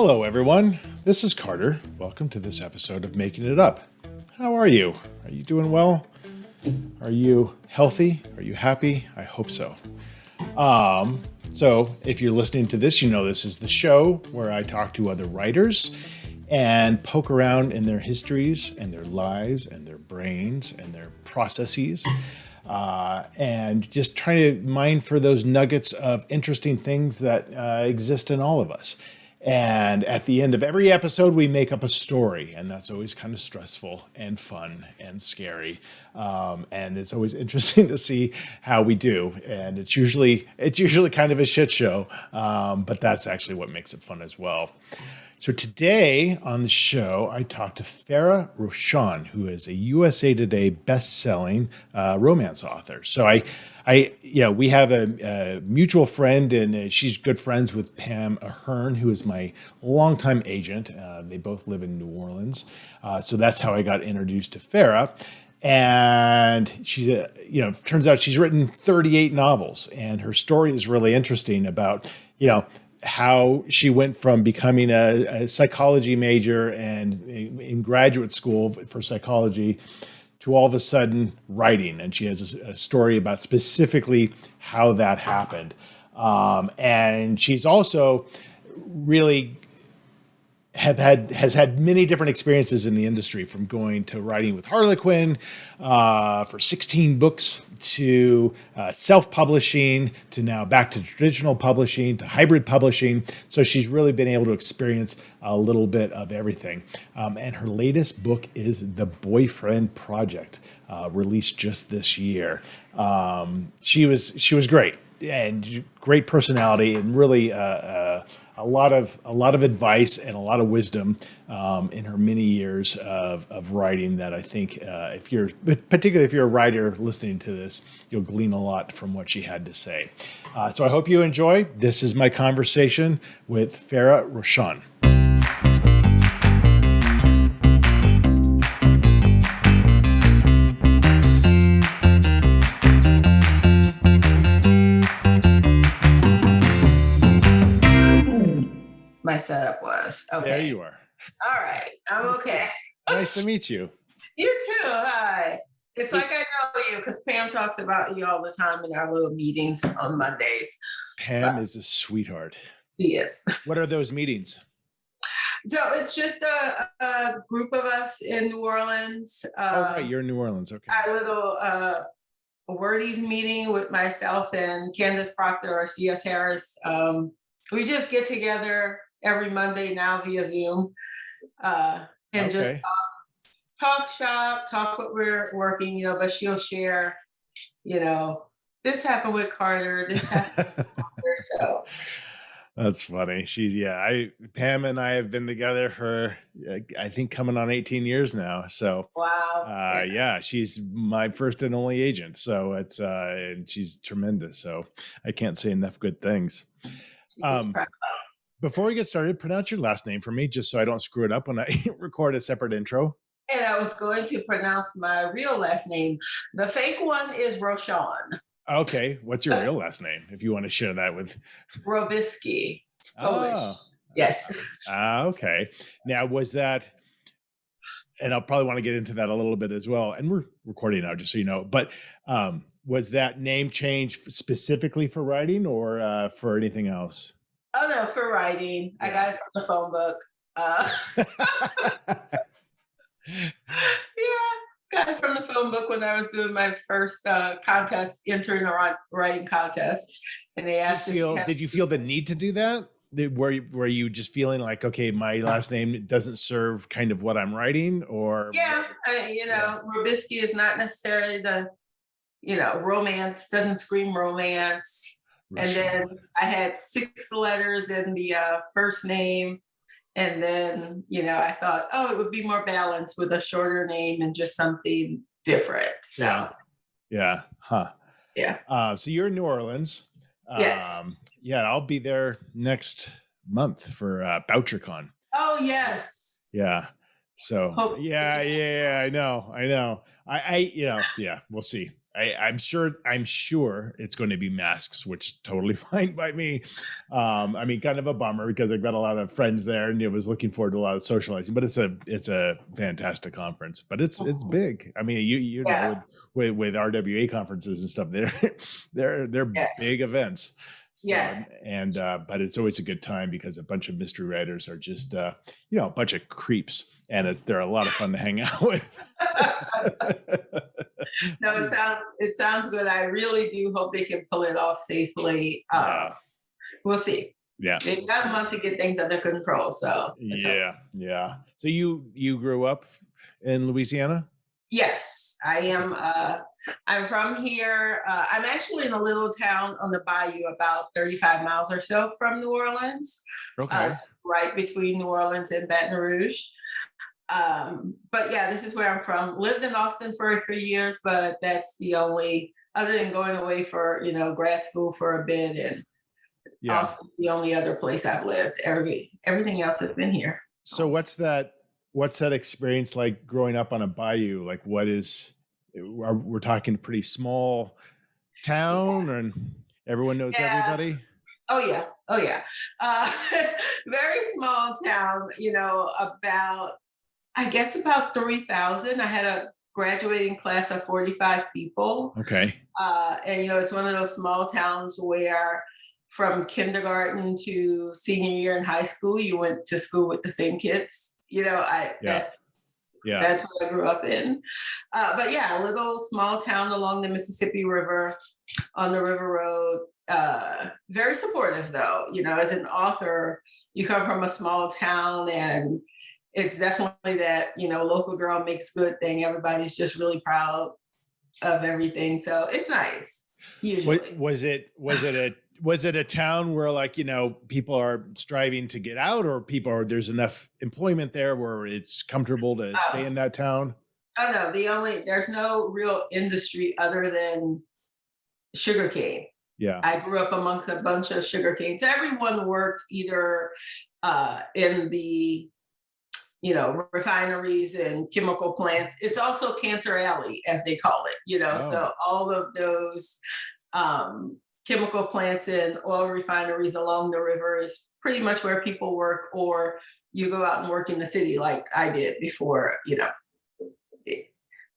Hello, everyone. This is Carter. Welcome to this episode of Making It Up. How are you? Are you doing well? Are you healthy? Are you happy? I hope so. So if you're listening to this, you know this is the show where I talk to other writers and poke around in their histories and their lives and their brains and their processes. And just trying to mine for those nuggets of interesting things that exist in all of us. And at the end of every episode, we make up a story, and that's always kind of stressful and fun and scary. And it's always interesting to see how we do. And it's usually kind of a shit show, but that's actually what makes it fun as well. So today on the show, I talked to Farrah Rochon, who is a USA Today best-selling romance author. So we have a mutual friend, and she's good friends with Pam Ahern, who is my longtime agent. They both live in New Orleans. So that's how I got introduced to Farrah. And she's, turns out she's written 38 novels, and her story is really interesting about, how she went from becoming a psychology major and in graduate school for psychology to all of a sudden writing. And she has a story about specifically how that happened. And she's also really has had many different experiences in the industry, from going to writing with Harlequin for 16 books to self-publishing to now back to traditional publishing to hybrid publishing. So she's really been able to experience a little bit of everything. And her latest book is The Boyfriend Project, released just this year. She was great and great personality, and really a lot of advice and a lot of wisdom in her many years of writing that I think particularly if you're a writer listening to this, you'll glean a lot from what she had to say. So I hope you enjoy. This is my conversation with Farrah Rochon. My setup was. Okay. There you are. All right. I'm okay. Nice to meet you. You too. Hi. It's like I know you because Pam talks about you all the time in our little meetings on Mondays. Pam is a sweetheart. She is. What are those meetings? So it's just a group of us in New Orleans. Right. You're in New Orleans. Okay. A little wordies meeting with myself and Candace Proctor or C.S. Harris. We just get together every Monday now via Zoom and just talk shop, talk what we're working, but she'll share, this happened with Carter, this happened with Carter, so. That's funny. Pam and I have been together for, I think, coming on 18 years now. So, wow. She's my first and only agent. So and she's tremendous. So I can't say enough good things. Before we get started, pronounce your last name for me, just so I don't screw it up when I record a separate intro. And I was going to pronounce my real last name. The fake one is Rochon. Okay. What's your real last name, if you want to share that with? Robisky. Oh. Yes. Okay. Now, was that, and I'll probably want to get into that a little bit as well, and we're recording now, just so you know, but was that name change specifically for writing or for anything else? Oh, no, for writing. I got it from the phone book. Got it from the phone book when I was doing my first contest, entering a writing contest. And they asked did you feel the need to do that? Were you just feeling like, okay, my last name doesn't serve kind of what I'm writing, or? Yeah, Robisky is not necessarily the, romance, doesn't scream romance. And then I had 6 letters in the first name. And then, I thought, it would be more balanced with a shorter name and just something different. So. Yeah. Huh. Yeah. So you're in New Orleans. Yes. I'll be there next month for BoucherCon. Oh, yes. Yeah. So, I know. I we'll see. I'm sure it's going to be masks, which is totally fine by me. I mean, kind of a bummer because I've got a lot of friends there and I was looking forward to a lot of socializing, but it's a fantastic conference, but it's Mhm. big. I mean, you know, Yeah. with RWA conferences and stuff, they're big Yes. events. So, Yeah. but it's always a good time because a bunch of mystery writers are just, a bunch of creeps, and they're a lot of fun to hang out with. No, it sounds good. I really do hope they can pull it off safely. Yeah, We'll see. yeah, They've we'll got a see. month to get things under control, so it's okay. Yeah, yeah. So you grew up in Louisiana? Yes, I Okay. am. I'm from here. I'm actually in a little town on the bayou, about 35 miles or so from New Orleans, Okay. right between New Orleans and Baton Rouge. But yeah, this is where I'm from. Lived in Austin for 3 years, but that's the only, other than going away for grad school for a bit, and Yeah. Austin's the only other place I've lived. Everything S- else has been here. So what's that experience like growing up on a bayou? Like we're talking pretty small town and everyone knows Yeah. everybody? Oh yeah. Oh yeah. Uh, very small town. About, I guess, about 3,000. I had a graduating class of 45 people. Okay. And it's one of those small towns where from kindergarten to senior year in high school, you went to school with the same kids. Yeah. Yeah. That's what I grew up in. But yeah, a little small town along the Mississippi River on the River Road. Very supportive, though. As an author, you come from a small town, and it's definitely that local girl makes good thing. Everybody's just really proud of everything, so it's nice. What Usually, was it a town where, like, people are striving to get out, or there's enough employment there where it's comfortable to stay uh, in that town? oh no, there's no real industry other than sugarcane. Yeah. I grew up amongst a bunch of sugarcane, so everyone works either in the refineries and chemical plants. It's also Cancer Alley, as they call it, Oh, so all of those chemical plants and oil refineries along the river is pretty much where people work, or you go out and work in the city like I did before.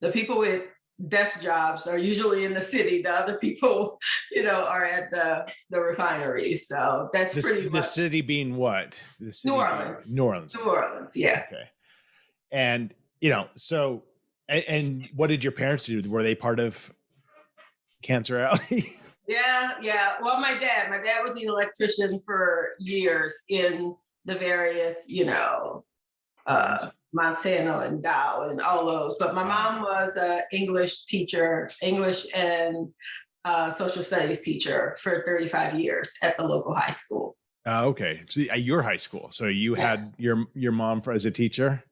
The people with desk jobs are usually in the city. The other people, are at the refineries. So that's pretty the much city being what? The New city being New Orleans. Orleans. New Okay. Orleans, yeah. Okay. And, so, and what did your parents do? Were they part of Cancer Alley? Yeah, yeah. Well, my dad was an electrician for years in the various, Plants. Monsanto and Dow and all those. But my Wow. mom was an English teacher, English and social studies teacher for 35 years at the local high school. Okay. So at your high school. So you had Yes. your mom as a teacher?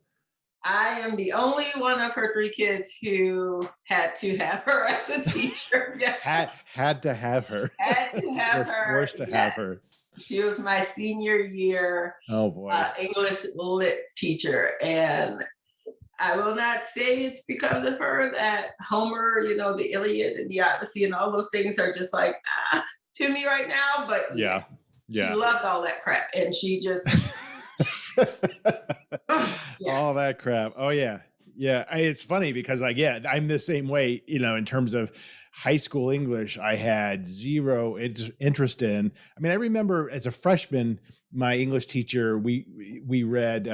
I am the only one of her three kids who had to have her as a teacher. Yes. Had to have her. Had to We're have her. forced to have her. Yes. She was my senior year Oh boy. English lit teacher. And I will not say it's because of her that Homer, the Iliad and the Odyssey and all those things are just like to me right now. But yeah, Yeah. she Yeah. loved all that crap. And she just, yeah. All that crap. Oh yeah. Yeah. It's funny because I'm the same way, in terms of high school English, I had zero interest in. I mean, I remember as a freshman, my English teacher, we read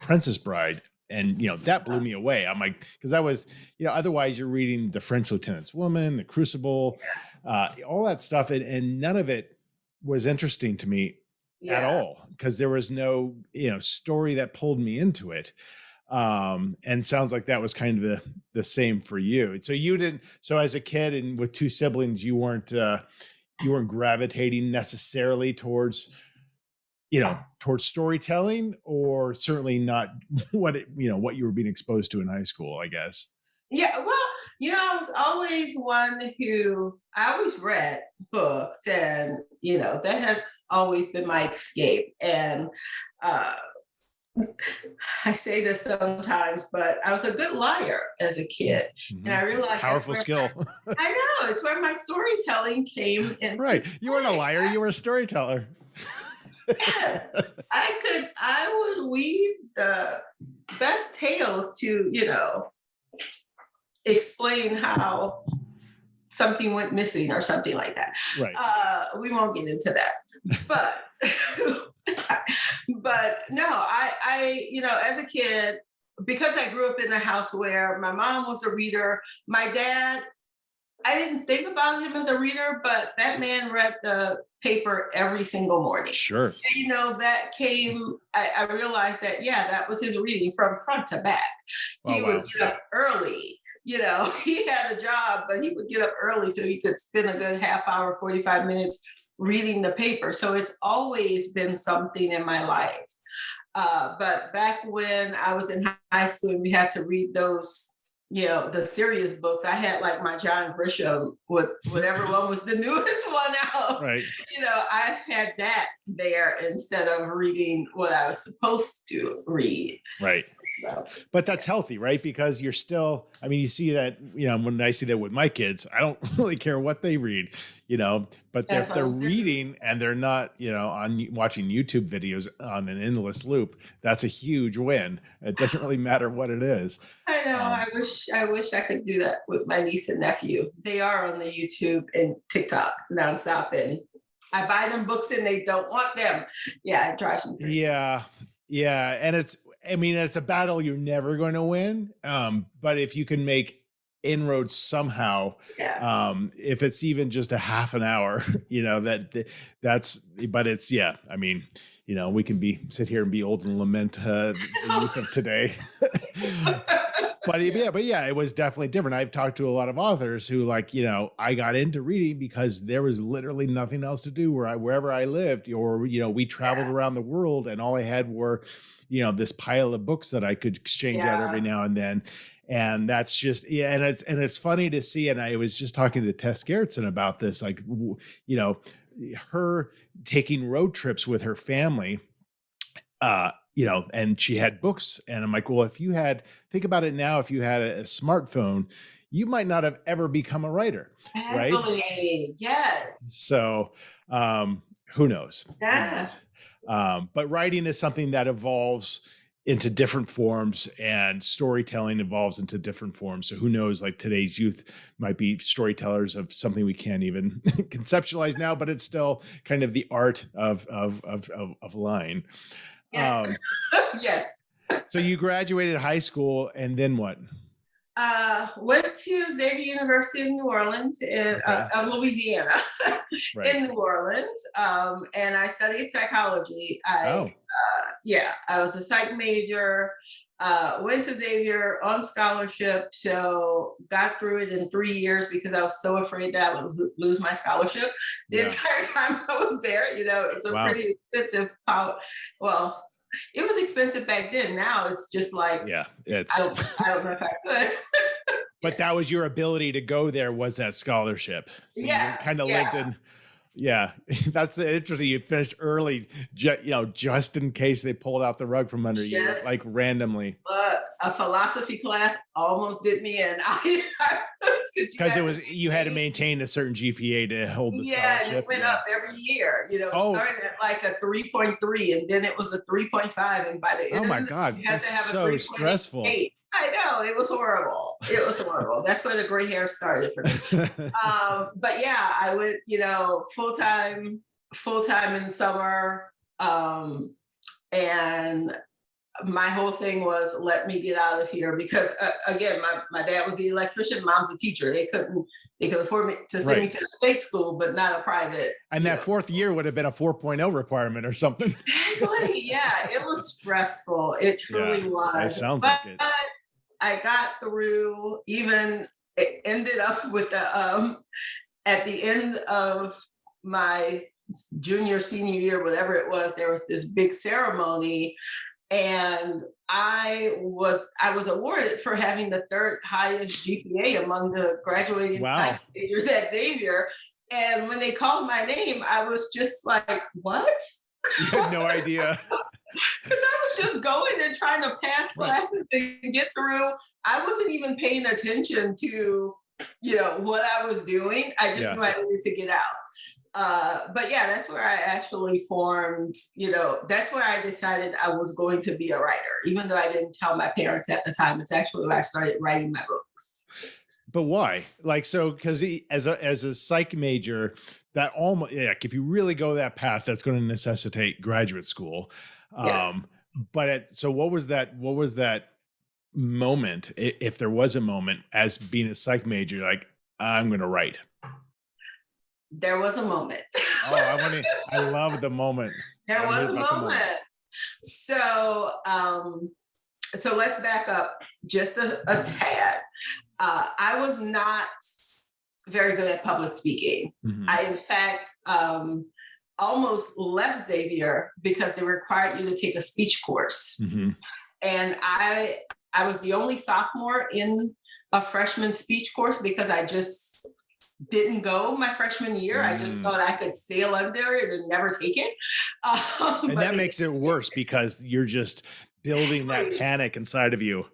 Princess Bride. And that blew me away. I'm like, because that was, otherwise you're reading The French Lieutenant's Woman, The Crucible, all that stuff, and none of it was interesting to me at Yeah. all because there was no story that pulled me into it. And sounds like that was kind of the same for you. So you didn't, so as a kid and with two siblings, you weren't gravitating necessarily towards storytelling, or certainly not what you were being exposed to in high school, I guess. Yeah, well, I was always one who I always read books, and that has always been my escape. And uh, I say this sometimes, but I was a good liar as a kid. And I It's a realized that's powerful where skill. I know it's where my storytelling came into Right. You weren't a play. liar, you were a storyteller. Yes, I would weave the best tales to, explain how something went missing or something like that. Right. We won't get into that, but but no, as a kid, because I grew up in a house where my mom was a reader, my dad, I didn't think about him as a reader, but that man read the paper every single morning. Sure. And, that came, I realized that, yeah, that was his reading from front to back. Oh, He wow. would get up early. He had a job, but he would get up early so he could spend a good half hour, 45 minutes reading the paper. So it's always been something in my life. But back when I was in high school, we had to read those, the serious books. I had like my John Grisham, whatever one was the newest one out. Right. I had that there instead of reading what I was supposed to read. Right. So, But that's healthy, right? Because you're still, I mean, you see that, when I see that with my kids, I don't really care what they read, but That's if they're what I'm saying. reading and they're not, on watching YouTube videos on an endless loop, that's a huge win. It doesn't really matter what it is. I know. I wish I could do that with my niece and nephew. They are on the YouTube and TikTok nonstop, and I buy them books and they don't want them. Yeah, it drives me crazy. Yeah. And it's a battle you're never going to win. But if you can make inroads somehow, Yeah. if it's even just a half an hour, but it's, yeah, we can sit here and be old and lament the youth of today. But yeah, it was definitely different. I've talked to a lot of authors who I got into reading because there was literally nothing else to do wherever I lived, or, we traveled around the world and all I had were, this pile of books that I could exchange out every now and then. And that's just, and it's funny to see. And I was just talking to Tess Gerritsen about this, her taking road trips with her family, and she had books, and I'm like, well, think about it now, if you had a smartphone, you might not have ever become a writer, right? Yes. So, who knows? Yeah. But writing is something that evolves into different forms, and storytelling evolves into different forms. So who knows, today's youth might be storytellers of something we can't even conceptualize now, but it's still kind of the art of lying. Yes. Yes. So you graduated high school, and then what? Went to Xavier University in New Orleans, in Louisiana, Right. in New Orleans, and I studied psychology. I was a psych major. Went to Xavier on scholarship, so got through it in 3 years because I was so afraid that I would lose my scholarship the entire time I was there. It's a pretty expensive. Well, it was expensive back then. Now it's just like, it's. I don't know if I could. But that was your ability to go there, was that scholarship. So kind of lived in. Yeah, that's interesting. You finished early, just in case they pulled out the rug from under you, randomly. A philosophy class almost did me in. Because you had to maintain a certain GPA to hold the scholarship. And it went up every year. It started at a 3.3, and then it was a 3.5, and by the end, oh my God, that's so stressful. I know, it was horrible. That's where the gray hair started for me. But yeah, I went, full time in summer, and my whole thing was, let me get out of here, because again, my dad was the electrician, mom's a teacher. They could afford me to send me to a state school, but not a private. And that fourth year would have been a 4.0 requirement or something. Exactly. Yeah, it was stressful. It truly was. It sounds like it. I got through. Even it ended up with at the end of my senior year, whatever it was, there was this big ceremony. And I was awarded for having the third highest GPA among the graduating psych majors at Xavier. And when they called my name, I was just like, what? You had no idea. Because I was just going and trying to pass Right. classes and get through. I wasn't even paying attention to, what I was doing. I just Yeah. knew I needed to get out. But yeah, that's where I actually formed, that's where I decided I was going to be a writer, even though I didn't tell my parents at the time. It's actually when I started writing my books. But why? Like, so, because as a psych major, that almost, yeah, like if you really go that path, that's going to necessitate graduate school. Yeah. So what was that? What was that moment, if there was a moment, as being a psych major, like, I'm going to write? There was a moment. Oh, I love the moment. I There want to was hear a about the moment. moment. So, so let's back up just a tad. I was not very good at public speaking. Mhm. I, in fact, almost left Xavier because they required you to take a speech course. Mhm. And I was the only sophomore in a freshman speech course because I just didn't go my freshman year. I just thought I could sail under it and never take it. And But that makes it worse because you're just building that panic inside of you.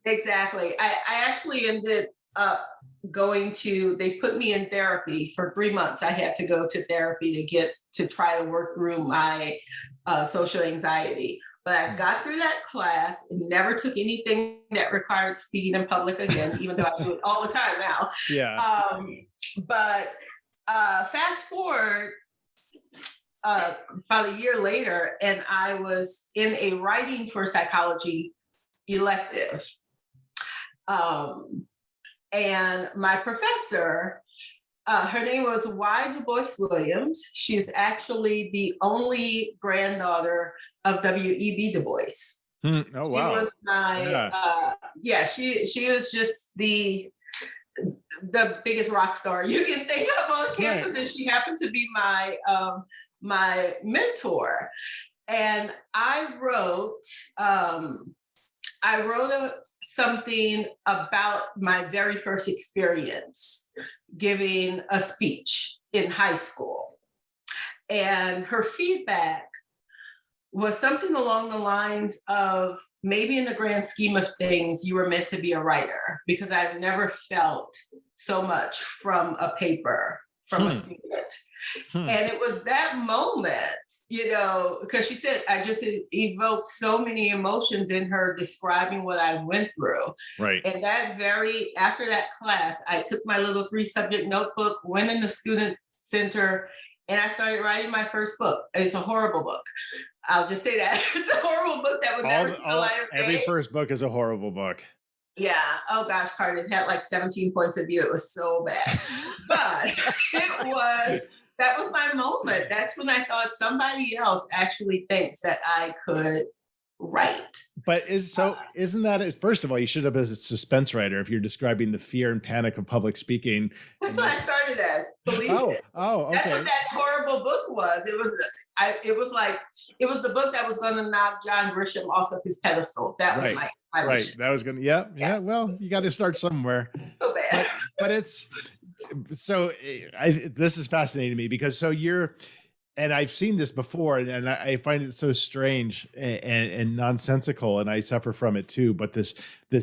exactly. I actually ended up they put me in therapy for 3 months. I had to go to therapy to try to work through my social anxiety. But I got through that class and never took anything that required speaking in public again, even though I do it all the time now. Yeah. But fast forward about a year later, and I was in a writing for psychology elective. And my professor, her name was Y. Du Bois Williams. She's actually the only granddaughter of W.E.B. Du Bois. Oh, wow. She was she was just the biggest rock star you can think of on campus, right. And she happened to be my mentor. And I wrote something about my very first experience giving a speech in high school. And her feedback was something along the lines of, maybe in the grand scheme of things, you were meant to be a writer, because I've never felt so much from a paper from a student. And it was that moment, because she said I just evoked so many emotions in her describing what I went through. Right. And after that class, I took my little 3-subject notebook, went in the student center, and I started writing my first book. It's a horrible book. I'll just say that. It's a horrible book that would never see the light of day. Every first book is a horrible book. Yeah. Oh gosh, Carter, it had like 17 points of view. It was so bad. But that was my moment. That's when I thought somebody else actually thinks that I could write. But isn't that, first of all, you should have been a suspense writer if you're describing the fear and panic of public speaking. That's what I started as. Believe it. Oh, okay. That's what that horrible book was. It was the book that was going to knock John Grisham off of his pedestal. That was my right. mission. That was going to, yeah. Well, you got to start somewhere. So bad. But this is fascinating to me because and I've seen this before, and I find it so strange and nonsensical, and I suffer from it too. But this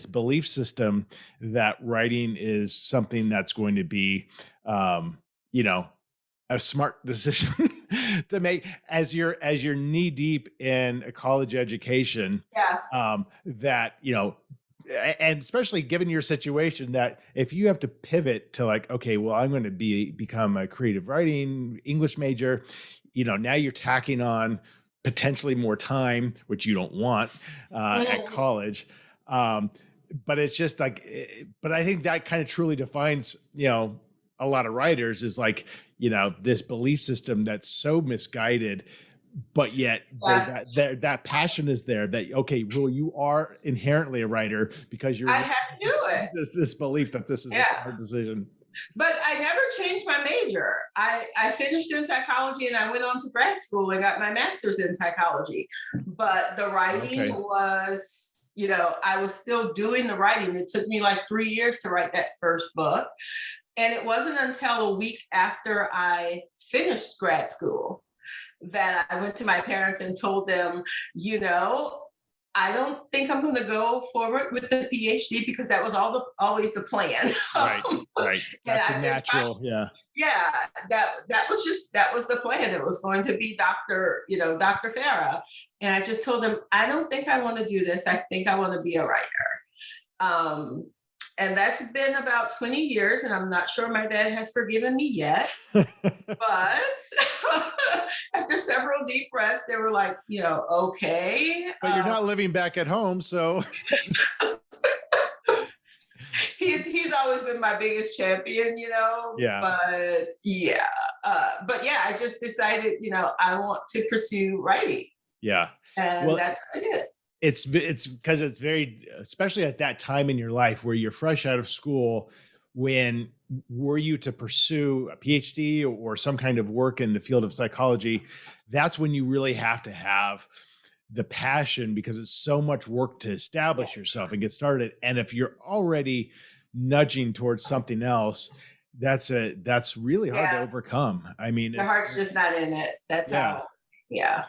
belief system that writing is something that's going to be, a smart decision to make as you're knee deep in a college education. Yeah. And especially given your situation, that if you have to pivot to like, okay, well, I'm going to become a creative writing English major, now you're tacking on potentially more time, which you don't want at college. But it's just like, but I think that kind of truly defines, a lot of writers is like, this belief system that's so misguided, but yet that passion is there that, okay, well, you are inherently a writer because I have to do it. This belief that this is a smart decision. But I never changed my major. I finished in psychology and I went on to grad school and got my master's in psychology. But the writing was, I was still doing the writing. It took me like 3 years to write that first book. And it wasn't until a week after I finished grad school that I went to my parents and told them, you know, I don't think I'm going to go forward with the PhD because that was always the plan. Right. Right. And That's a I think natural. Yeah. yeah, that was the plan. It was going to be Dr. Farrah. And I just told him, I don't think I want to do this. I think I want to be a writer. Um, and that's been about 20 years, and I'm not sure my dad has forgiven me yet. But after several deep breaths, they were like, okay. But you're not living back at home, so He's always been my biggest champion, Yeah. But yeah, I just decided, I want to pursue writing, yeah. and Well, that's what I did. it's because it's very, especially at that time in your life where you're fresh out of school. When were you to pursue a PhD or some kind of work in the field of psychology? That's when you really have to have the passion, because it's so much work to establish yourself and get started. And if you're already nudging towards something else, that's really hard to overcome. I mean, The heart's just not in it. That's how. Yeah.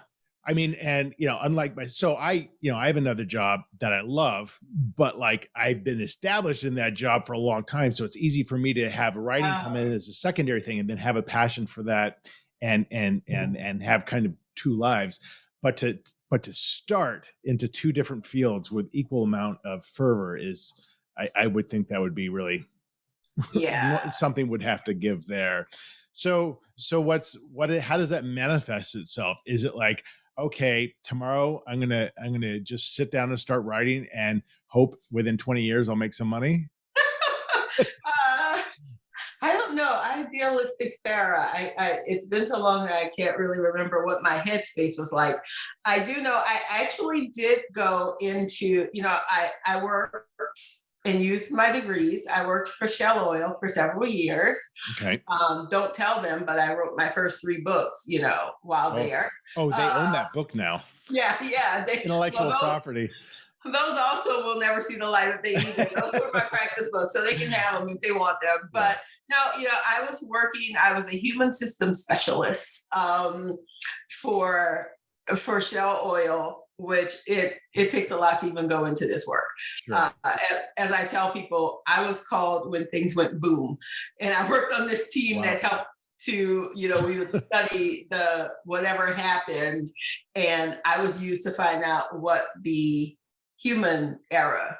I mean, and unlike I have another job that I love, but like I've been established in that job for a long time. So it's easy for me to have writing come in as a secondary thing and then have a passion for that and have kind of two lives. But to start into two different fields with equal amount of fervor is, I would think that would be really something would have to give there. So how does that manifest itself? Is it like, okay, tomorrow I'm gonna just sit down and start writing and hope within 20 years I'll make some money? I don't know. Idealistic Farrah. It's been so long that I can't really remember what my headspace was like. I do know I actually did go into, I worked and used my degrees. I worked for Shell Oil for several years. Okay. Don't tell them, but I wrote my first 3 books, while there. Oh, they own that book now. Yeah. Intellectual property. Those also will never see the light of day either. Those were my practice books, so they can have them if they want them. But no, I was a human systems specialist for Shell Oil, which it takes a lot to even go into this work. Sure. As I tell people, I was called when things went boom, and I worked on this team that helped to, we would study the whatever happened, and I was used to find out what the human era,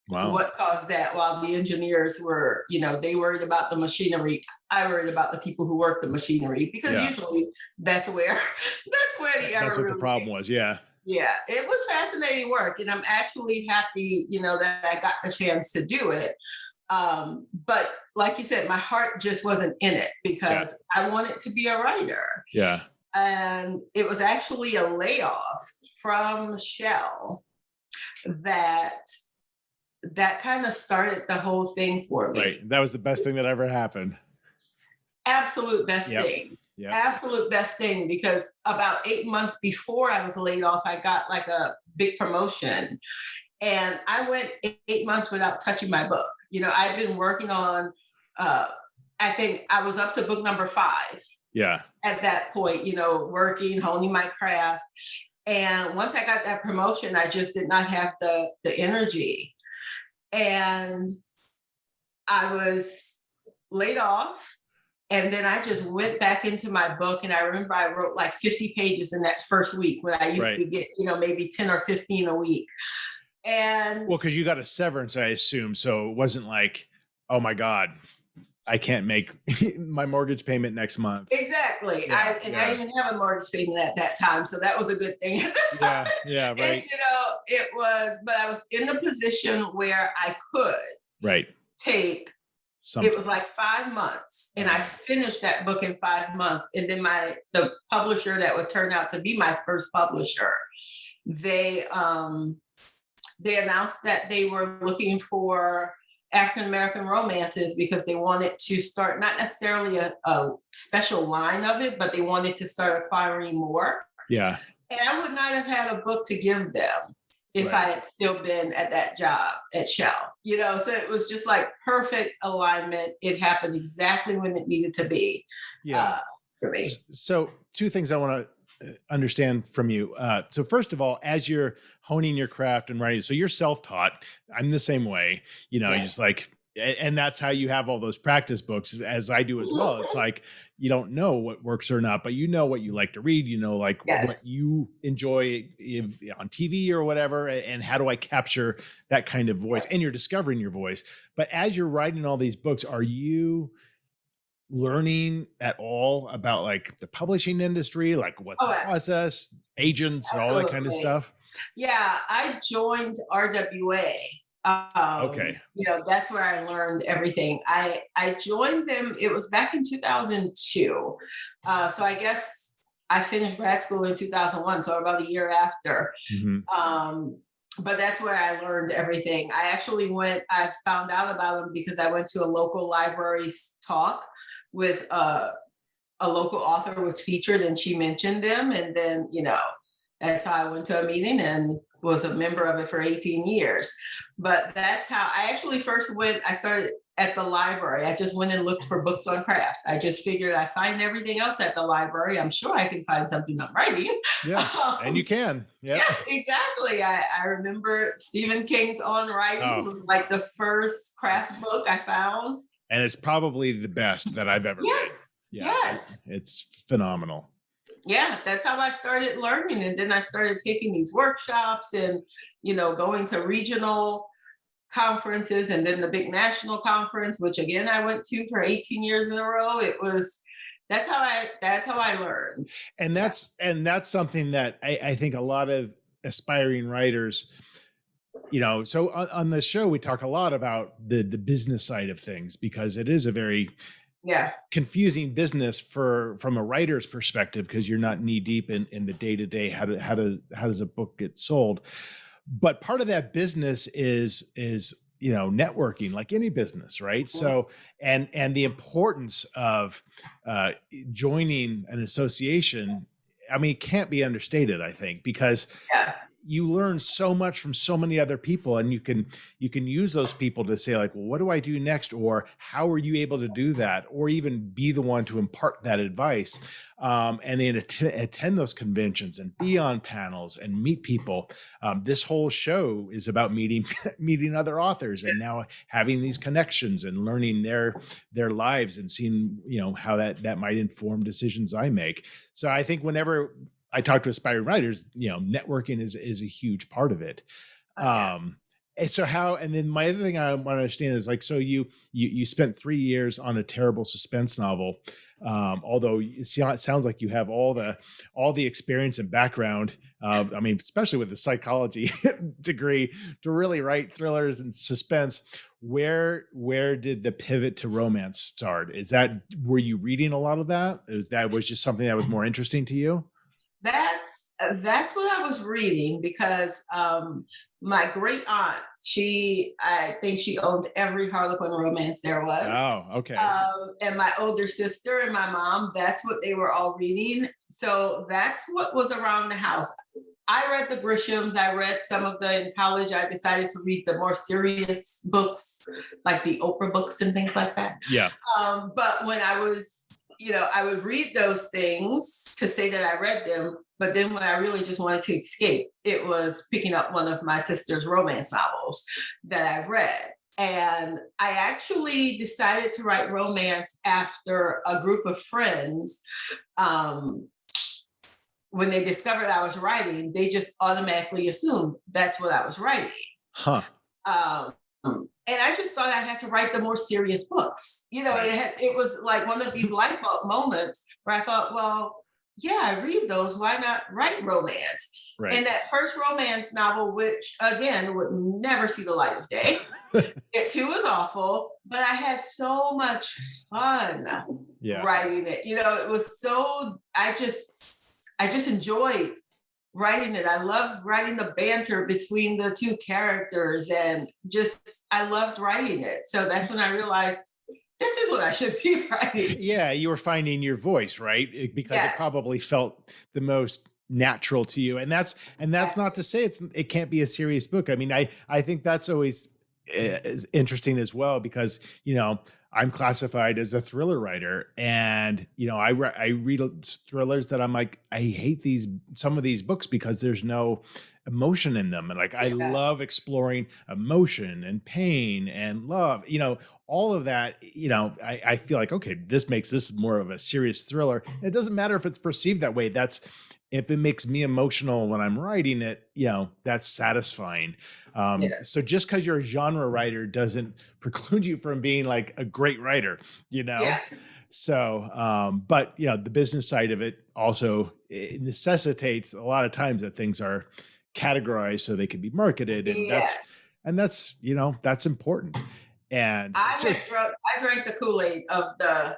what caused that, while the engineers were, they worried about the machinery. I worried about the people who worked the machinery, because usually that's where the error. That's what the problem was. Yeah. Yeah, it was fascinating work, and I'm actually happy, that I got the chance to do it. But like you said, my heart just wasn't in it, because I wanted to be a writer. Yeah. And it was actually a layoff from Shell that kind of started the whole thing for me. Right. That was the best thing that ever happened. Absolute best thing. Yep. Absolute best thing, because about 8 months before I was laid off, I got like a big promotion, and I went 8 months without touching my book. I've been working on, I think I was up to book number 5. Yeah. At that point, working, honing my craft. And once I got that promotion, I just did not have the energy. And I was laid off. And then I just went back into my book. And I remember I wrote like 50 pages in that first week, when I used to get, maybe 10 or 15 a week. And well, because you got a severance, I assume. So it wasn't like, oh my God, I can't make my mortgage payment next month. Exactly. I didn't have a mortgage payment at that time, so that was a good thing. Yeah, right. And, it was, but I was in a position where I could take something. It was like 5 months, and I finished that book in 5 months. And then the publisher that would turn out to be my first publisher, they announced that they were looking for African-American romances, because they wanted to start not necessarily a special line of it, but they wanted to start acquiring more. Yeah. And I would not have had a book to give them if I had still been at that job at Shell. So it was just like perfect alignment. It happened exactly when it needed to be. Yeah. For me. So two things I want to understand from you. So first of all, as you're honing your craft and writing, so you're self-taught. I'm the same way, you know, you Yes. just like, and that's how you have all those practice books, as I do as well. It's like, you don't know what works or not, but you know what you like to read, you know, like what Yes. you enjoy if, on TV or whatever, and how do I capture that kind of voice? And you're discovering your voice. But as you're writing all these books, are you learning at all about like the publishing industry, like what's Oh, the process, agents, and all that kind of absolutely. stuff? Yeah, I joined RWA. Okay. That's where I learned everything. I joined them. It was back in 2002. So I guess I finished grad school in 2001, so about a year after. Mhm. Um, but that's where I learned everything. I found out about them because I went to a local library's talk with a local author was featured and she mentioned them. And then, that's how I went to a meeting and was a member of it for 18 years. But that's how I actually I started at the library. I just went and looked for books on craft. I just figured I find everything else at the library. I'm sure I can find something on writing. Yeah. And you can. Yeah, Yep. exactly. I remember Stephen King's On Writing Oh, was like the first craft it's, book I found. and it's probably the best that I've ever read. Yes, Yeah. yes. It's phenomenal. Yeah, that's how I started learning. And then I started taking these workshops and, going to regional conferences and then the big national conference, which again I went to for 18 years in a row. That's how I learned. And Yeah. that's something that I think a lot of aspiring writers, so on the show we talk a lot about the business side of things, because it is a very Yeah. confusing business from a writer's perspective, because you're not knee deep in the day-to-day, how does a book get sold. But part of that business is networking, like any business, right? Mhm. So and the importance of joining an association, I mean, it can't be understated, I think, because Yeah. you learn so much from so many other people, and you can use those people to say like, well, what do I do next, or how are you able to do that, or even be the one to impart that advice, and then attend those conventions and be on panels and meet people. This whole show is about meeting meeting other authors, and now having these connections and learning their lives and seeing how that might inform decisions I make. So I think whenever I talk to aspiring writers, networking is a huge part of it. Yeah. And so and then my other thing I want to understand is like, so you spent 3 years on a terrible suspense novel. Although it sounds like you have all the experience and background, I mean, especially with the psychology degree, to really write thrillers and suspense. Where did the pivot to romance start? Were you reading a lot of that? Was just something that was more interesting to you? That's what I was reading because my great aunt, I think she owned every Harlequin romance there was. Oh, okay. And my older sister and my mom, that's what they were all reading. So that's what was around the house. I read the Grishams. I read some of in college. I decided to read the more serious books, like the Oprah books and things like that. Yeah. But when I was, I would read those things to say that I read them. But then when I really just wanted to escape, it was picking up one of my sister's romance novels that I read. And I actually decided to write romance after a group of friends. When they discovered I was writing, they just automatically assumed that's what I was writing. Huh. And I just thought I had to write the more serious books. It was like one of these light bulb moments where I thought, well, yeah, I read those. Why not write romance? Right. And that first romance novel, which again would never see the light of day, it too was awful, but I had so much fun writing it. It was so, I just enjoyed writing it. I loved writing the banter between the two characters, and I loved writing it. So that's when I realized this is what I should be writing. Yeah, you were finding your voice, right? Because Yes. it probably felt the most natural to you. And that's not to say it can't be a serious book. I mean, I think that's always is interesting as well, because I'm classified as a thriller writer, and I read thrillers that I'm like, I hate some of these books because there's no emotion in them, and like I Yeah. love exploring emotion and pain and love, all of that. I feel like, okay, this makes this more of a serious thriller. It doesn't matter if it's perceived that way. That's if it makes me emotional when I'm writing it, that's satisfying. Yeah. So just because you're a genre writer doesn't preclude you from being like a great writer, you know? Yeah. So, but the business side of it also, it necessitates a lot of times that things are categorized so they can be marketed, and Yeah. that's important. And so, I drank the Kool-Aid of the,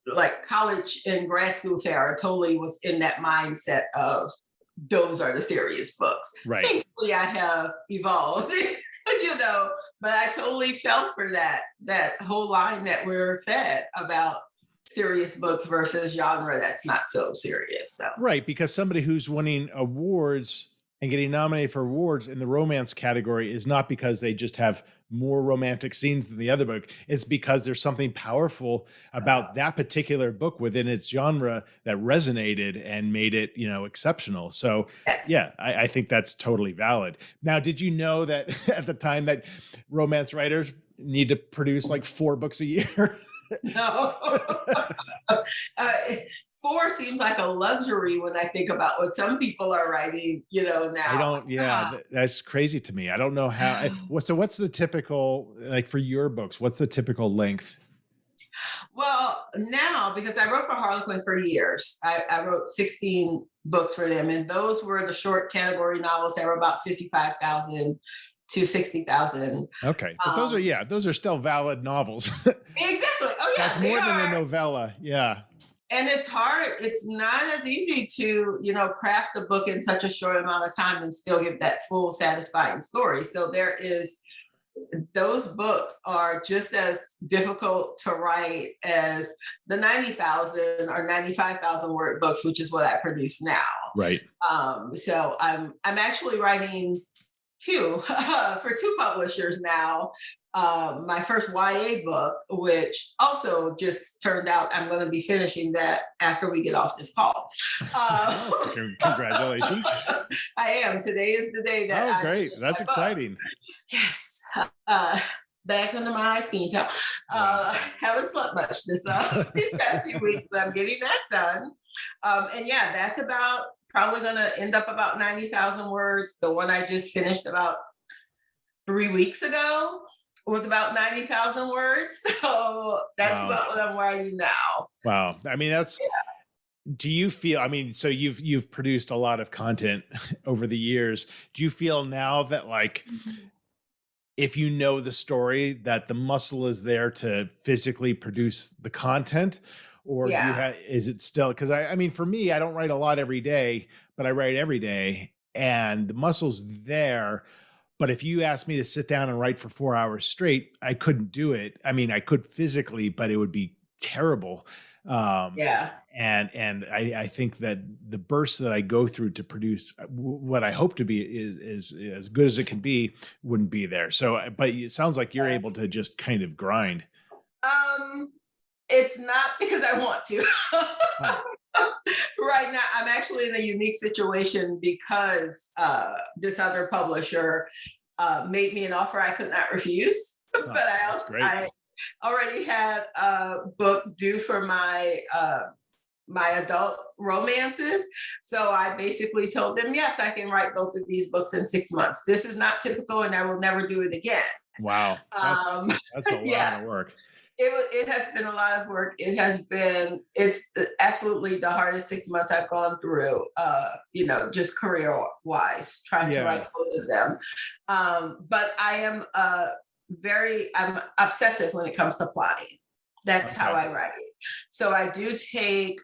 like college and grad school fare. I totally was in that mindset of those are the serious books. right. Thankfully, I have evolved, but I totally felt for that whole line that we're fed about serious books versus genre that's not so serious. So Right, because somebody who's winning awards and getting nominated for awards in the romance category is not because they just have more romantic scenes than the other book. It's because there's something powerful about that particular book within its genre that resonated and made it, exceptional. So, yeah, yes. I think that's totally valid. Now, did you know that at the time that romance writers need to produce like 4 books a year? No. uh, 4 seems like a luxury when I think about what some people are writing, I now. don't, yeah, that's crazy to me. I don't know how. So, what's the typical, like for your books, what's the typical length? Well, now, because I wrote for Harlequin for years, I wrote 16 books for them, and those were the short category novels that were about 55,000 to 60,000. Okay. But those are still valid novels. Exactly. Oh, yeah, That's they more than a are. novella. Yeah. And it's hard. It's not as easy to, craft a book in such a short amount of time and still give that full, satisfying story. So those books are just as difficult to write as the 90,000 or 95,000 word books, which is what I produce now. Right. So I'm actually writing 2 for 2 publishers now. My first YA book, which also just turned out I'm going to be finishing that after we get off this call. Congratulations. I am. Today is the day that I great. That's exciting. Yes. Bags under my eyes, can you tell? Haven't slept much these past few weeks, but I'm getting that done. And yeah, that's probably going to end up about 90,000 words. The one I just finished about 3 weeks ago was about 90,000 words. So that's about what I'm writing now. Wow. I mean, do you feel, so you've produced a lot of content over the years. Do you feel now that like, if you know the story, that the muscle is there to physically produce the content? Or is it still, because for me, I don't write a lot every day, but I write every day and the muscle's there. But if you asked me to sit down and write for 4 hours straight, I couldn't do it. I could physically, but it would be terrible. And I think that the bursts that I go through to produce what I hope to be is as good as it can be wouldn't be there. So, but it sounds like you're able to just kind of grind. It's not because I want to. Right now, I'm actually in a unique situation because this other publisher made me an offer I could not refuse. But I already had a book due for my adult romances. So I basically told them, yes, I can write both of these books in 6 months. This is not typical, and I will never do it again. Wow, that's a lot of work. It has been a lot of work. It's absolutely the hardest 6 months I've gone through, just career wise, trying to write both of them. But I am I'm obsessive when it comes to plotting. That's how I write. So I do take,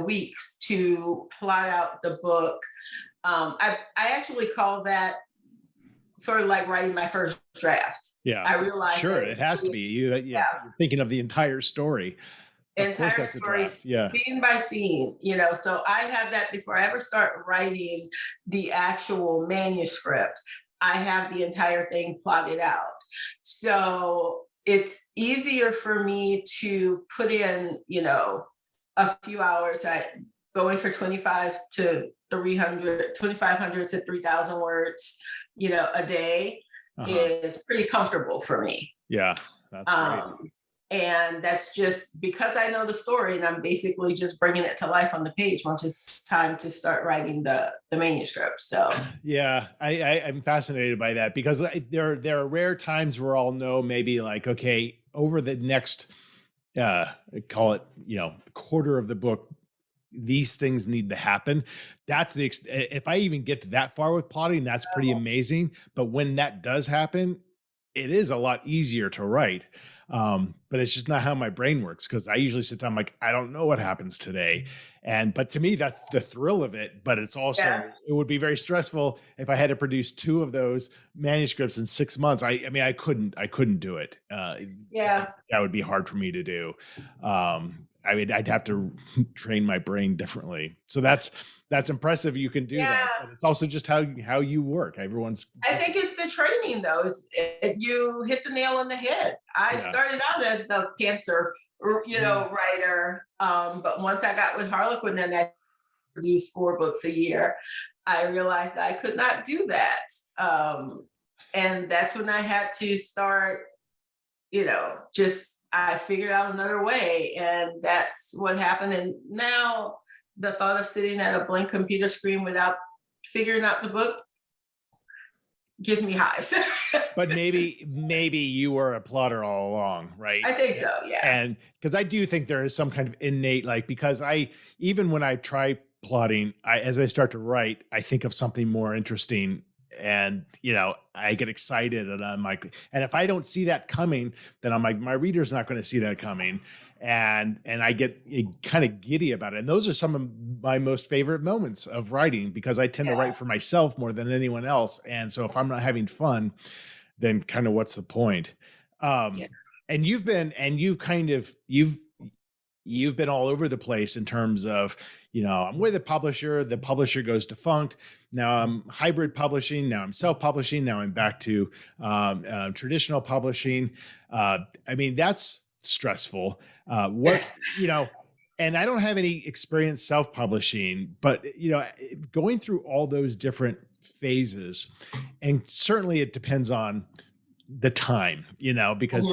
weeks to plot out the book. I actually call that sort of like writing my first draft. Yeah, I realize it has to be. You're thinking of the entire story. Of course, that's a draft. Yeah, scene by scene. So I have that before I ever start writing the actual manuscript. I have the entire thing plotted out. So it's easier for me to put in, a few hours at going for 25 to 300, 2,500 to 3,000 words, a day Uh-huh. is pretty comfortable for me. Yeah, that's great. And that's just because I know the story and I'm basically just bringing it to life on the page once it's time to start writing the manuscript. So Yeah, I'm fascinated by that because there are rare times where I'll know maybe like, okay, over the next call it, quarter of the book, these things need to happen. That's if I even get to that far with plotting, that's pretty amazing. But when that does happen, it is a lot easier to write. But it's just not how my brain works because I usually sit down like, I don't know what happens today. But to me, that's the thrill of it. But it's also, yeah, it would be very stressful if I had to produce 2 of those manuscripts in 6 months. I mean, I couldn't do it. yeah, That would be hard for me to do. I mean, I'd have to train my brain differently. So that's impressive. You can do that, yeah. but it's also just how you work. Everyone's I think it's the training, though. You hit the nail on the head. I yeah. started out as the cancer, writer, but once I got with Harlequin and I produced 4 books a year, I realized I could not do that, and that's when I had to start. Just I figured out another way, and that's what happened. And now the thought of sitting at a blank computer screen without figuring out the book gives me highs. But maybe you were a plotter all along, right? I think so, yeah. And because I do think there is some kind of innate, like, because even when I try plotting, as I start to write, I think of something more interesting and, I get excited and I'm like, and if I don't see that coming, then I'm like, my reader's not going to see that coming. And I get kind of giddy about it. And those are some of my most favorite moments of writing because I tend to write for myself more than anyone else. And so if I'm not having fun, then kind of what's the point? Yeah. And you've been all over the place in terms of, I'm with a publisher, the publisher goes defunct. Now I'm hybrid publishing. Now I'm self-publishing. Now I'm back to traditional publishing. I mean, that's stressful. Yes. And I don't have any experience self-publishing, but, going through all those different phases, and certainly it depends on the time, because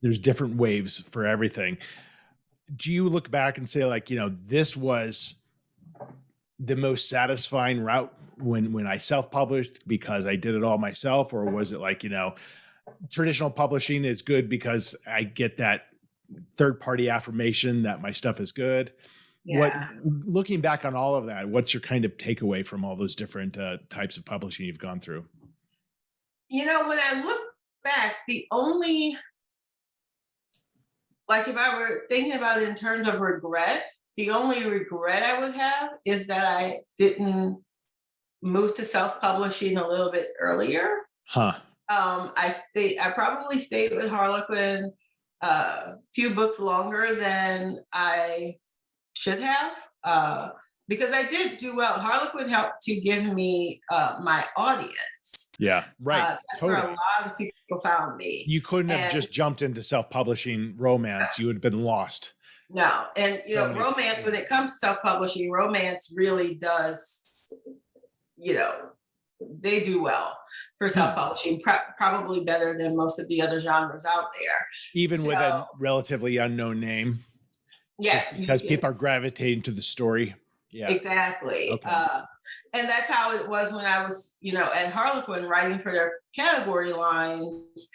there's different waves for everything. Do you look back and say like, this was the most satisfying route when I self-published because I did it all myself? Or was it like, traditional publishing is good because I get that third-party affirmation that my stuff is good? Yeah. Looking back on all of that, what's your kind of takeaway from all those different types of publishing you've gone through? When I look back, the only, like if I were thinking about it in terms of regret, the only regret I would have is that I didn't move to self-publishing a little bit earlier. Huh. I probably stayed with Harlequin a few books longer than I should have, because I did do well. Harlequin helped to give me my audience. Yeah, right. That's where a lot of people found me. You couldn't have just jumped into self-publishing romance. You would have been lost. No. And, romance, when it comes to self-publishing, romance really does, they do well for self-publishing, probably better than most of the other genres out there. Even with a relatively unknown name. Yes. Because people are gravitating to the story. Yeah. Exactly. Okay. And that's how it was when I was, at Harlequin writing for their category lines.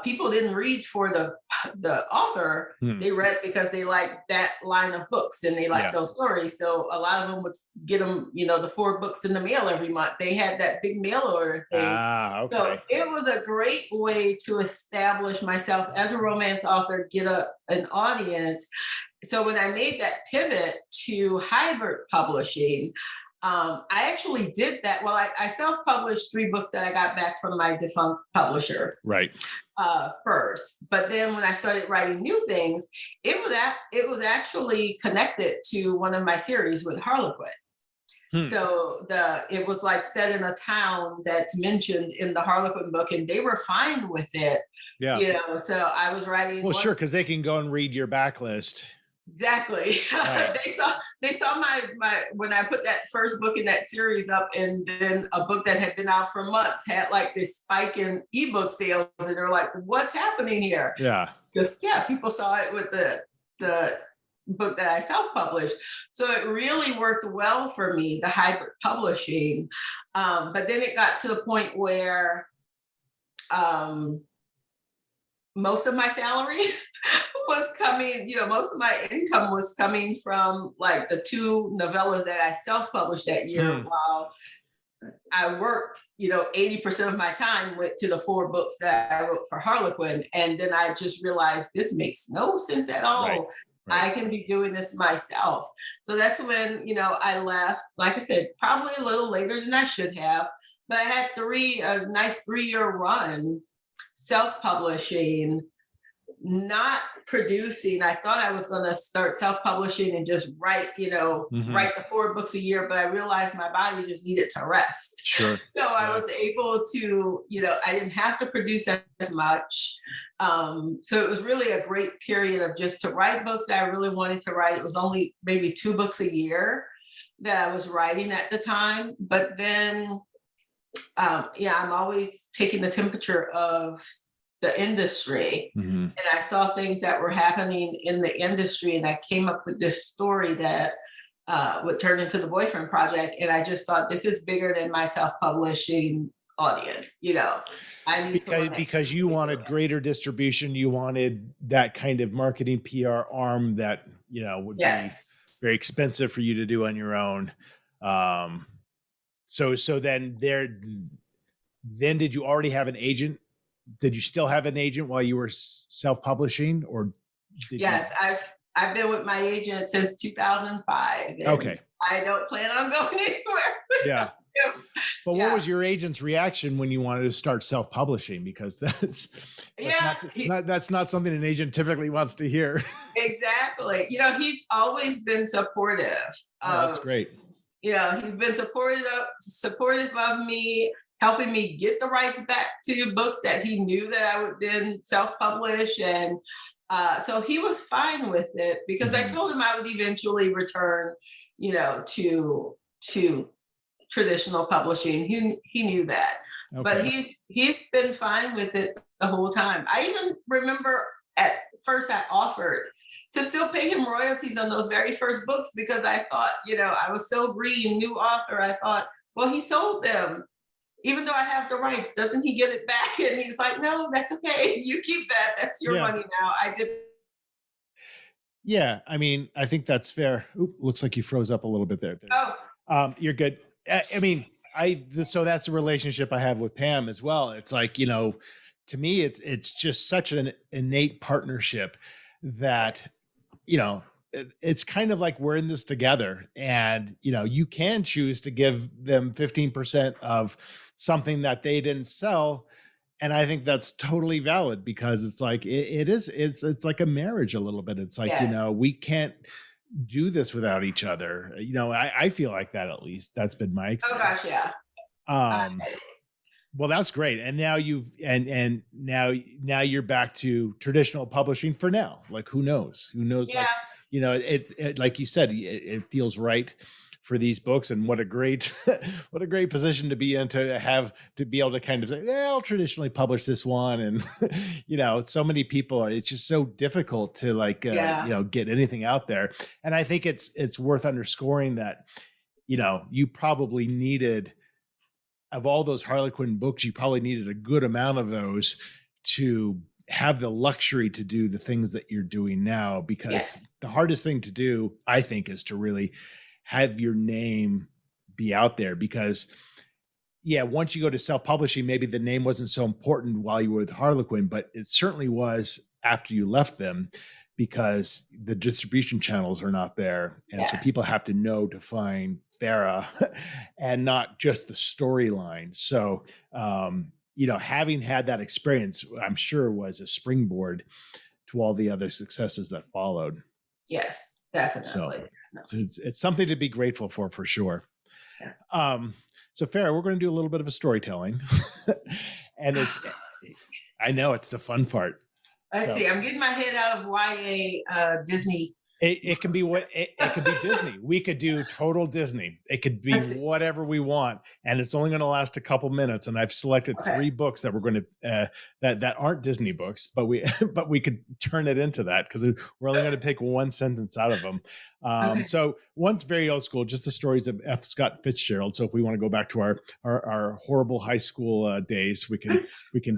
People didn't read for the author. They read because they liked that line of books and they liked those stories. So a lot of them would get them, the 4 books in the mail every month. They had that big mail order thing. Okay. So it was a great way to establish myself as a romance author, get an audience. So when I made that pivot to hybrid publishing, I actually did that. Well, I self-published 3 books that I got back from my defunct publisher. Right. First, but then when I started writing new things, it was actually connected to one of my series with Harlequin. Hmm. So it was like set in a town that's mentioned in the Harlequin book, and they were fine with it. Yeah. So I was writing Well, one. sure, because they can go and read your backlist. Exactly. Right. They saw my when I put that first book in that series up, and then a book that had been out for months had like this spike in ebook sales, and they're like, "What's happening here?" Yeah. Because people saw it with the book that I self-published. So it really worked well for me, the hybrid publishing. But then it got to the point where um, most of my salary was coming, most of my income was coming from like the two novellas that I self-published that year, Hmm. while I worked, 80% of my time went to the four books that I wrote for Harlequin. And then I just realized this makes no sense at Right. all. Right. I can be doing this myself. So that's when, I left, like I said, probably a little later than I should have, but I had a nice 3-year run self-publishing, not producing. I thought I was going to start self-publishing and just write, Hmm. write the 4 books a year, but I realized my body just needed to rest. Sure. So I Yeah. was able to, I didn't have to produce as much. So it was really a great period of just to write books that I really wanted to write. It was only maybe 2 books a year that I was writing at the time. But then, I'm always taking the temperature of the industry. Hmm. And I saw things that were happening in the industry, and I came up with this story that would turn into the Boyfriend Project. And I just thought, this is bigger than my self-publishing audience. I need someone that Because can you really do wanted it. greater distribution, you wanted that kind of marketing PR arm that would be Yes. very expensive for you to do on your own. Um, so then did you already have an agent? Did you still have an agent while you were self-publishing, or did you? Yes, I've been with my agent since 2005, and Okay. I don't plan on going anywhere Yeah. without him. But what Yeah. was your agent's reaction when you wanted to start self-publishing? Because Yeah. that's not something an agent typically wants to hear. Exactly. He's always been supportive Oh, that's of, great. he's been supportive of me, helping me get the rights back to books that he knew that I would then self-publish. And so he was fine with it, because I Mhm. told him I would eventually return, to traditional publishing. He knew that. But Okay. he's been fine with it the whole time. I even remember at first I offered to still pay him royalties on those very first books, because I thought, I was so green, new author. I thought, well, he sold them. Even though I have the rights, doesn't he get it back? And he's like, no, that's okay. You keep that. That's your Yeah. money now. I did. Yeah. I mean, I think that's fair. Oop, looks like you froze up a little bit there. Oh, You're good. I mean, so that's a relationship I have with Pam as well. It's like, to me, it's just such an innate partnership that, it's kind of like we're in this together, and, you can choose to give them 15% of something that they didn't sell. And I think that's totally valid, because it's like, it's like a marriage a little bit. It's like, yeah. we can't do this without each other. I feel like that, at least. That's been my Oh experience. gosh, yeah. Um, well, that's great. And now now you're back to traditional publishing for now. Like, who knows? Who knows? Yeah. Like, it like you said, it feels right for these books. And what a great what a great position to be in, to be able to kind of say, yeah, I'll traditionally publish this one. And so many people, it's just so difficult to like Yeah. get anything out there. And I think it's worth underscoring that you probably needed, of all those Harlequin books, you probably needed a good amount of those to have the luxury to do the things that you're doing now. Because Yes. the hardest thing to do, I think, is to really have your name be out there. Because yeah, once you go to self-publishing, maybe the name wasn't so important while you were with Harlequin, but it certainly was after you left them, because the distribution channels are not there. And so Yes. people have to know to find Farrah and not just the storyline. So, having had that experience, I'm sure was a springboard to all the other successes that followed. Yes. So, Definitely. it's something to be grateful for sure. So Farrah, we're going to do a little bit of a storytelling. And I know it's the fun part. Let's see. I'm getting my head out of YA Disney. It can be it could be Disney. We could do total Disney. It could be whatever we want, and it's only going to last a couple minutes. And I've selected 3 books that we're going to that aren't Disney books, but we could turn it into that, because we're only going to pick one sentence out of them. So one's very old school, just the stories of F. Scott Fitzgerald. So if we want to go back to our horrible high school days, we can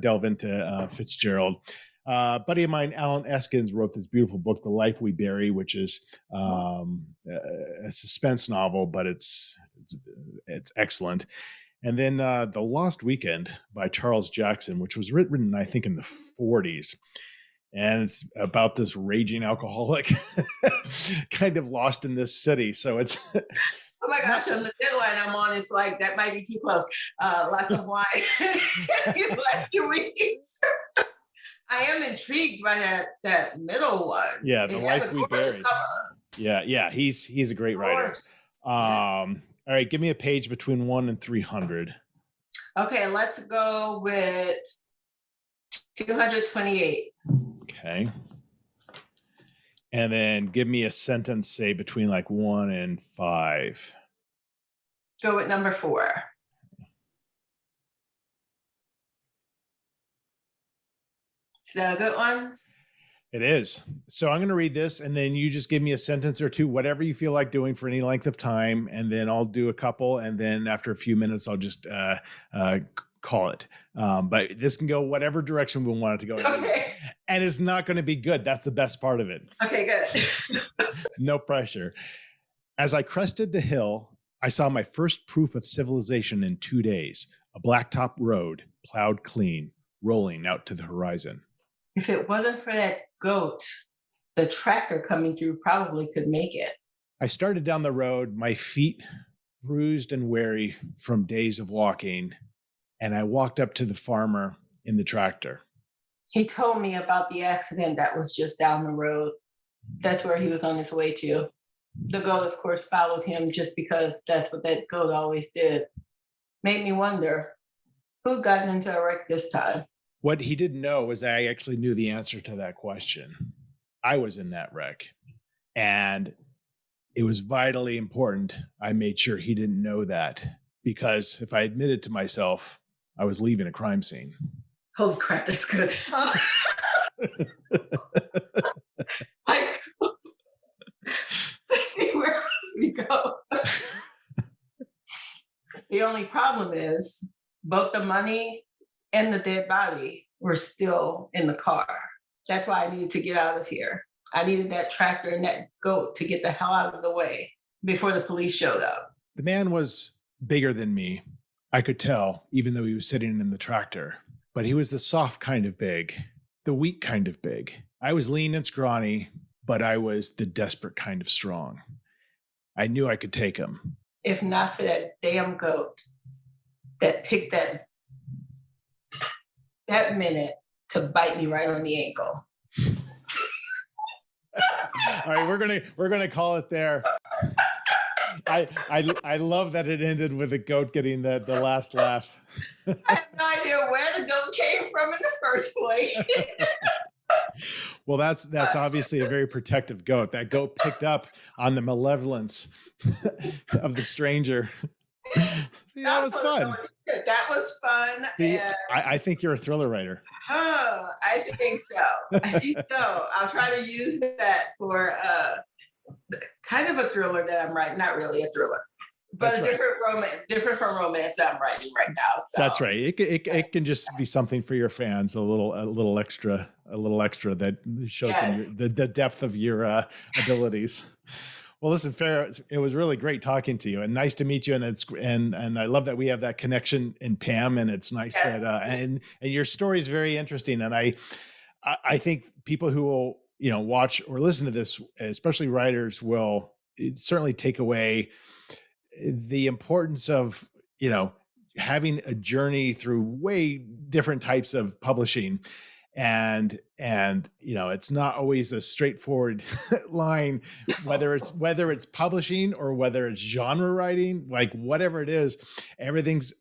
delve into Fitzgerald. Buddy of mine, Allen Eskens, wrote this beautiful book, The Life We Bury, which is a suspense novel, but it's excellent. And then The Lost Weekend by Charles Jackson, which was written, I think, in the 40s. And it's about this raging alcoholic kind of lost in this city. So it's... Oh my gosh, on the deadline I'm on, it's like, that might be too close. Lots of wine these last few weeks. I am intrigued by that middle one. Yeah, The Life We Buried. Yeah, he's a great writer. All right, give me a page between 1 and 300. Okay, let's go with 228. Okay. And then give me a sentence, say, between like 1 and 5. Go with number 4. Is that a good one? It is. So I'm going to read this, and then you just give me a sentence or two, whatever you feel like doing for any length of time, and then I'll do a couple, and then after a few minutes, I'll just call it. But this can go whatever direction we want it to go. Okay. And it's not going to be good. That's the best part of it. Okay, good. No pressure. As I crested the hill, I saw my first proof of civilization in 2 days, a blacktop road, plowed clean, rolling out to the horizon. If it wasn't for that goat, the tractor coming through probably could make it. I started down the road, my feet bruised and weary from days of walking, and I walked up to the farmer in the tractor. He told me about the accident that was just down the road. That's where he was on his way to. The goat, of course, followed him just because that's what that goat always did. Made me wonder, who got into a wreck this time? What he didn't know was I actually knew the answer to that question. I was in that wreck, and it was vitally important I made sure he didn't know that, because if I admitted to myself, I was leaving a crime scene. Holy crap, that's good. Let's see, where else we go? The only problem is both the money and the dead body were still in the car. That's why I needed to get out of here. I needed that tractor and that goat to get the hell out of the way before the police showed up. The man was bigger than me. I could tell, even though he was sitting in the tractor. But he was the soft kind of big, the weak kind of big. I was lean and scrawny, but I was the desperate kind of strong. I knew I could take him. If not for that damn goat that picked that minute to bite me right on the ankle. All right, we're gonna call it there. I love that it ended with a goat getting the last laugh. I have no idea where the goat came from in the first place. Well, that's obviously a very protective goat. That goat picked up on the malevolence of the stranger. See, that was fun. That was fun. See, I think you're a thriller writer. Oh, I think so. I'll try to use that for kind of a thriller that I'm writing. Not really a thriller, but a different from romance that I'm writing right now. So. That's right. It can just be something for your fans, a little extra that shows them the depth of your abilities. Well, listen, Farrah, it was really great talking to you, and nice to meet you. And I love that we have that connection in Pam, and it's nice that and your story is very interesting. And I think people who will watch or listen to this, especially writers, will certainly take away the importance of having a journey through way different types of publishing, and it's not always a straightforward line, whether it's publishing or whether it's genre writing, like whatever it is, everything's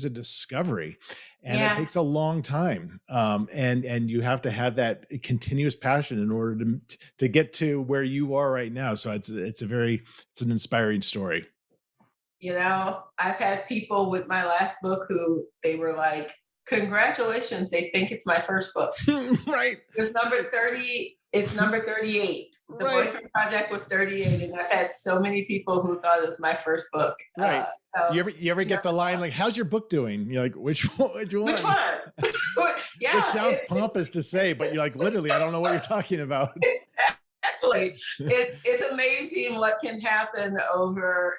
a discovery, and it Yeah. takes a long time, and you have to have that continuous passion in order to get to where you are right now. So it's an inspiring story. I've had people with my last book who they were like, congratulations, they think it's my first book. Right. It's number 30, it's number 38. The Right. Boyfriend Project was 38, and I've had so many people who thought it was my first book. Right. So, You ever get the line like, "How's your book doing?" You're like, "Which one? which one? Yeah, Which sounds pompous to say, but you're like, literally, I don't know what you're talking about. exactly. It's amazing what can happen over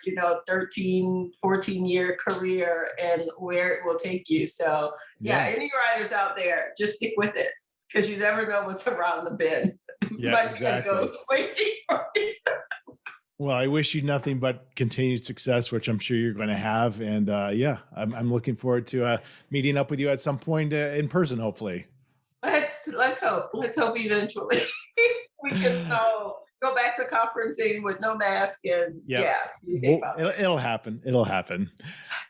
13, 14-year career and where it will take you. So yeah, Yeah. any writers out there, just stick with it, because you never know what's around the bend. Yeah, Might be a exactly. ghost waiting for you. Well, I wish you nothing but continued success, which I'm sure you're going to have. And yeah, I'm looking forward to meeting up with you at some point in person, hopefully. Let's hope. Let's hope eventually we can go back to conferencing with no mask and Yeah. yeah, be safe Well, out there. it'll happen. It'll happen.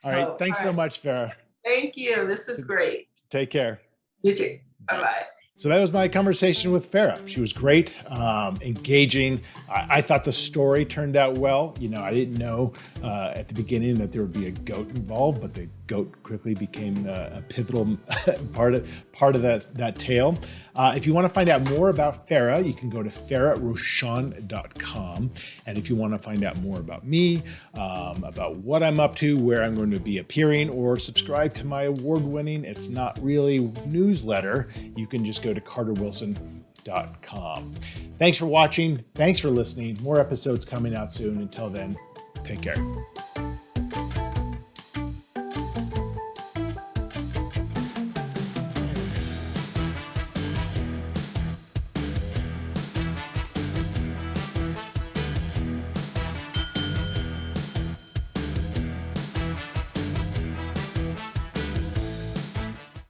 All right. So, Thanks all so right. much, Farrah. Thank you. This is great. Take care. You too. Bye bye. So that was my conversation with Farrah. She was great, engaging. I thought the story turned out well. I didn't know at the beginning that there would be a goat involved, but the goat quickly became a pivotal part of that tale. If you want to find out more about Farrah, you can go to farrahrochon.com. And if you want to find out more about me, about what I'm up to, where I'm going to be appearing, or subscribe to my award-winning It's Not Really newsletter, you can just go to carterwilson.com. Thanks for watching. Thanks for listening. More episodes coming out soon. Until then, take care.